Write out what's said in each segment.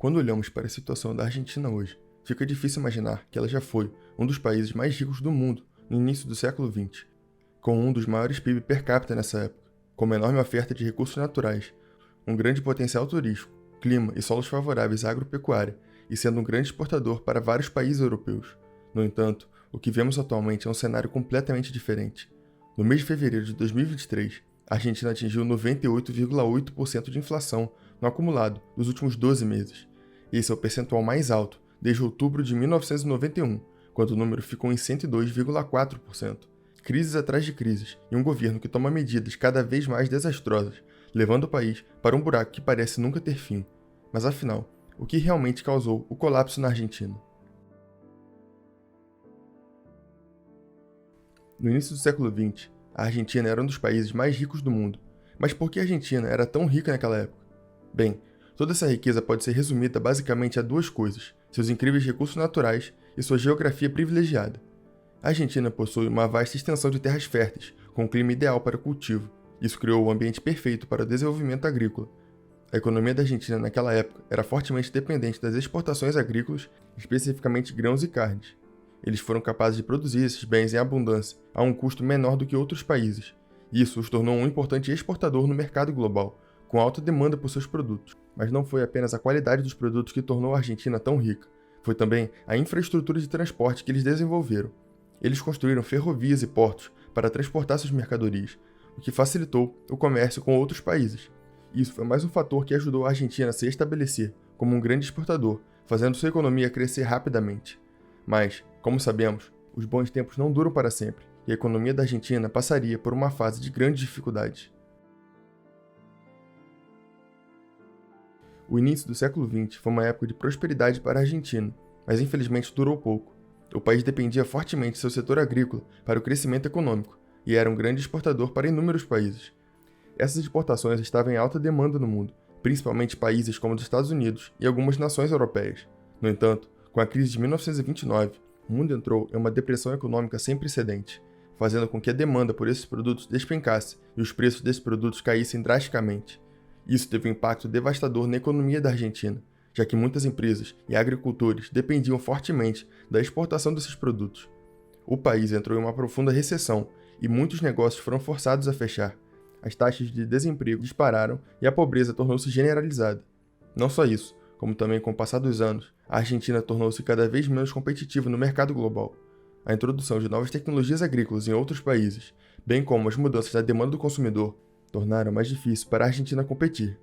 Quando olhamos para a situação da Argentina hoje, fica difícil imaginar que ela já foi um dos países mais ricos do mundo no início do século XX, com um dos maiores PIB per capita nessa época, com uma enorme oferta de recursos naturais, um grande potencial turístico, clima e solos favoráveis à agropecuária, e sendo um grande exportador para vários países europeus. No entanto, o que vemos atualmente é um cenário completamente diferente. No mês de fevereiro de 2023, a Argentina atingiu 98,8% de inflação no acumulado dos últimos 12 meses. Esse é o percentual mais alto desde outubro de 1991, quando o número ficou em 102,4%. Crises atrás de crises e um governo que toma medidas cada vez mais desastrosas, levando o país para um buraco que parece nunca ter fim. Mas afinal, o que realmente causou o colapso na Argentina? No início do século XX, a Argentina era um dos países mais ricos do mundo. Mas por que a Argentina era tão rica naquela época? Bem, toda essa riqueza pode ser resumida basicamente a duas coisas: seus incríveis recursos naturais e sua geografia privilegiada. A Argentina possui uma vasta extensão de terras férteis, com um clima ideal para o cultivo. Isso criou o ambiente perfeito para o desenvolvimento agrícola. A economia da Argentina naquela época era fortemente dependente das exportações agrícolas, especificamente grãos e carnes. Eles foram capazes de produzir esses bens em abundância, a um custo menor do que outros países. Isso os tornou um importante exportador no mercado global, com alta demanda por seus produtos. Mas não foi apenas a qualidade dos produtos que tornou a Argentina tão rica, foi também a infraestrutura de transporte que eles desenvolveram. Eles construíram ferrovias e portos para transportar suas mercadorias, o que facilitou o comércio com outros países. Isso foi mais um fator que ajudou a Argentina a se estabelecer como um grande exportador, fazendo sua economia crescer rapidamente. Mas, como sabemos, os bons tempos não duram para sempre, e a economia da Argentina passaria por uma fase de grandes dificuldades. O início do século XX foi uma época de prosperidade para a Argentina, mas infelizmente durou pouco. O país dependia fortemente de seu setor agrícola para o crescimento econômico, e era um grande exportador para inúmeros países. Essas exportações estavam em alta demanda no mundo, principalmente países como os Estados Unidos e algumas nações europeias. No entanto, com a crise de 1929, o mundo entrou em uma depressão econômica sem precedente, fazendo com que a demanda por esses produtos despencasse e os preços desses produtos caíssem drasticamente. Isso teve um impacto devastador na economia da Argentina, já que muitas empresas e agricultores dependiam fortemente da exportação desses produtos. O país entrou em uma profunda recessão e muitos negócios foram forçados a fechar. As taxas de desemprego dispararam e a pobreza tornou-se generalizada. Não só isso, como também com o passar dos anos, a Argentina tornou-se cada vez menos competitiva no mercado global. A introdução de novas tecnologias agrícolas em outros países, bem como as mudanças na demanda do consumidor, tornaram mais difícil para a Argentina competir.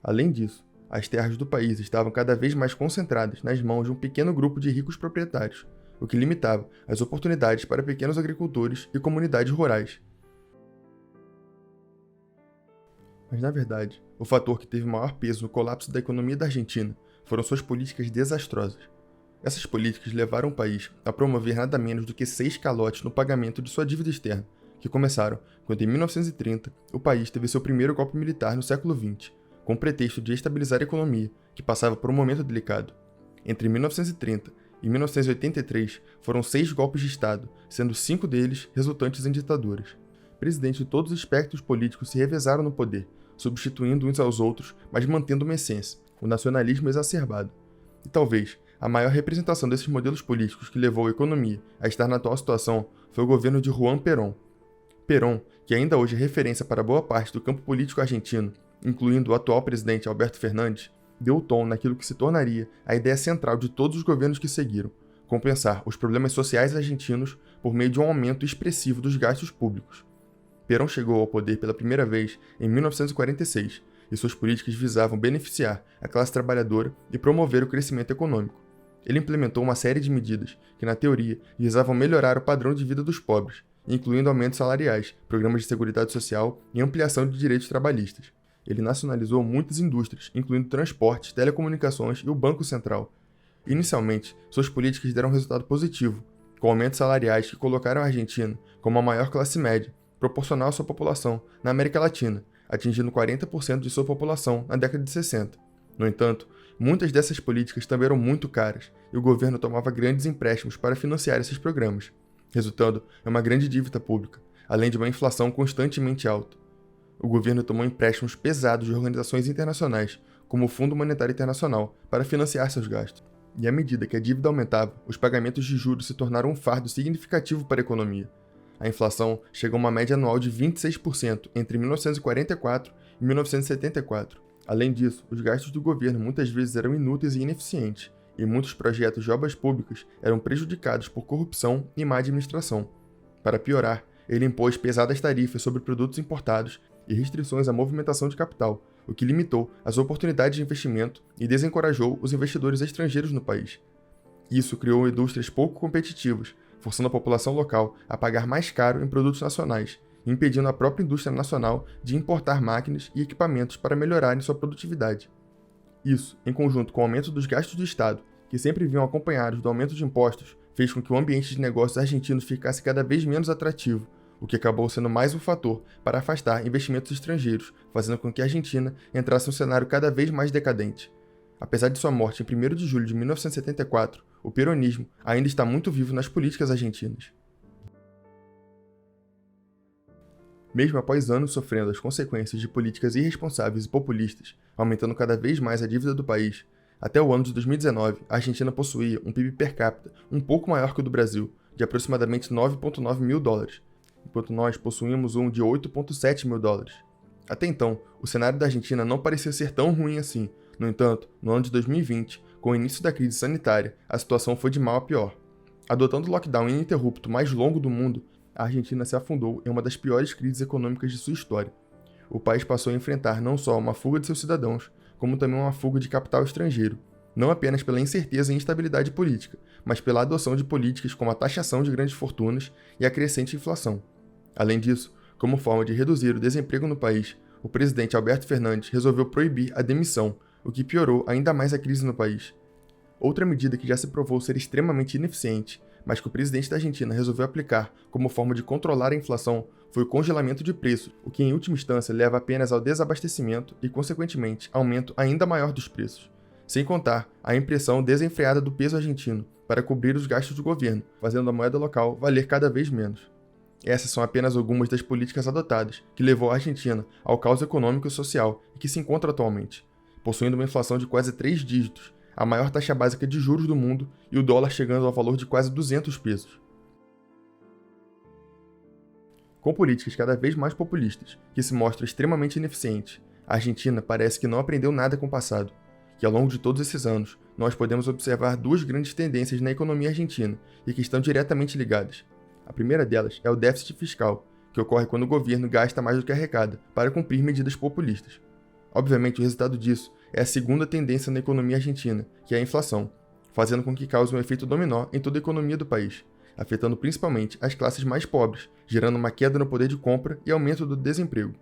Além disso, as terras do país estavam cada vez mais concentradas nas mãos de um pequeno grupo de ricos proprietários, o que limitava as oportunidades para pequenos agricultores e comunidades rurais. Mas, na verdade, o fator que teve maior peso no colapso da economia da Argentina foram suas políticas desastrosas. Essas políticas levaram o país a promover nada menos do que 6 calotes no pagamento de sua dívida externa, que começaram quando, em 1930, o país teve seu primeiro golpe militar no século XX, com o pretexto de estabilizar a economia, que passava por um momento delicado. Entre 1930 e 1983, foram 6 golpes de Estado, sendo 5 deles resultantes em ditaduras. Presidentes de todos os espectros políticos se revezaram no poder, substituindo uns aos outros, mas mantendo uma essência, o nacionalismo exacerbado. E talvez a maior representação desses modelos políticos que levou a economia a estar na atual situação foi o governo de Juan Perón. Perón, que ainda hoje é referência para boa parte do campo político argentino, incluindo o atual presidente Alberto Fernandes, deu o tom naquilo que se tornaria a ideia central de todos os governos que seguiram: compensar os problemas sociais argentinos por meio de um aumento expressivo dos gastos públicos. Perón chegou ao poder pela primeira vez em 1946, e suas políticas visavam beneficiar a classe trabalhadora e promover o crescimento econômico. Ele implementou uma série de medidas que, na teoria, visavam melhorar o padrão de vida dos pobres, incluindo aumentos salariais, programas de seguridade social e ampliação de direitos trabalhistas. Ele nacionalizou muitas indústrias, incluindo transportes, telecomunicações e o Banco Central. Inicialmente, suas políticas deram resultado positivo, com aumentos salariais que colocaram a Argentina como a maior classe média, proporcional à sua população, na América Latina, atingindo 40% de sua população na década de 60. No entanto, muitas dessas políticas também eram muito caras, e o governo tomava grandes empréstimos para financiar esses programas, resultando em uma grande dívida pública, além de uma inflação constantemente alta. O governo tomou empréstimos pesados de organizações internacionais, como o Fundo Monetário Internacional, para financiar seus gastos. E à medida que a dívida aumentava, os pagamentos de juros se tornaram um fardo significativo para a economia. A inflação chegou a uma média anual de 26% entre 1944 e 1974. Além disso, os gastos do governo muitas vezes eram inúteis e ineficientes, e muitos projetos de obras públicas eram prejudicados por corrupção e má administração. Para piorar, ele impôs pesadas tarifas sobre produtos importados e restrições à movimentação de capital, o que limitou as oportunidades de investimento e desencorajou os investidores estrangeiros no país. Isso criou indústrias pouco competitivas, forçando a população local a pagar mais caro em produtos nacionais, impedindo a própria indústria nacional de importar máquinas e equipamentos para melhorarem sua produtividade. Isso, em conjunto com o aumento dos gastos do Estado, que sempre vinham acompanhados do aumento de impostos, fez com que o ambiente de negócios argentinos ficasse cada vez menos atrativo, o que acabou sendo mais um fator para afastar investimentos estrangeiros, fazendo com que a Argentina entrasse em um cenário cada vez mais decadente. Apesar de sua morte em 1º de julho de 1974, o peronismo ainda está muito vivo nas políticas argentinas. Mesmo após anos sofrendo as consequências de políticas irresponsáveis e populistas, aumentando cada vez mais a dívida do país, até o ano de 2019, a Argentina possuía um PIB per capita um pouco maior que o do Brasil, de aproximadamente 9,9 mil dólares, enquanto nós possuímos um de 8,7 mil dólares. Até então, o cenário da Argentina não parecia ser tão ruim assim. No entanto, no ano de 2020, com o início da crise sanitária, a situação foi de mal a pior. Adotando o lockdown ininterrupto mais longo do mundo, a Argentina se afundou em uma das piores crises econômicas de sua história. O país passou a enfrentar não só uma fuga de seus cidadãos, como também uma fuga de capital estrangeiro, não apenas pela incerteza e instabilidade política, mas pela adoção de políticas como a taxação de grandes fortunas e a crescente inflação. Além disso, como forma de reduzir o desemprego no país, o presidente Alberto Fernandes resolveu proibir a demissão, o que piorou ainda mais a crise no país. Outra medida que já se provou ser extremamente ineficiente, mas que o presidente da Argentina resolveu aplicar como forma de controlar a inflação, foi o congelamento de preços, o que em última instância leva apenas ao desabastecimento e, consequentemente, aumento ainda maior dos preços. Sem contar a impressão desenfreada do peso argentino para cobrir os gastos do governo, fazendo a moeda local valer cada vez menos. Essas são apenas algumas das políticas adotadas que levou a Argentina ao caos econômico e social e que se encontra atualmente, possuindo uma inflação de quase 3 dígitos, a maior taxa básica de juros do mundo e o dólar chegando ao valor de quase 200 pesos. Com políticas cada vez mais populistas, que se mostram extremamente ineficientes, a Argentina parece que não aprendeu nada com o passado, e ao longo de todos esses anos, nós podemos observar duas grandes tendências na economia argentina e que estão diretamente ligadas. A primeira delas é o déficit fiscal, que ocorre quando o governo gasta mais do que arrecada para cumprir medidas populistas. Obviamente, o resultado disso é a segunda tendência na economia argentina, que é a inflação, fazendo com que cause um efeito dominó em toda a economia do país, afetando principalmente as classes mais pobres, gerando uma queda no poder de compra e aumento do desemprego.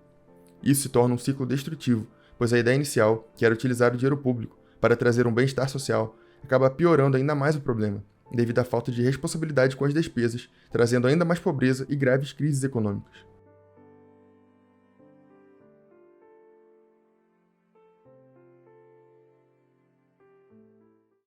Isso se torna um ciclo destrutivo, pois a ideia inicial, que era utilizar o dinheiro público para trazer um bem-estar social, acaba piorando ainda mais o problema, devido à falta de responsabilidade com as despesas, trazendo ainda mais pobreza e graves crises econômicas.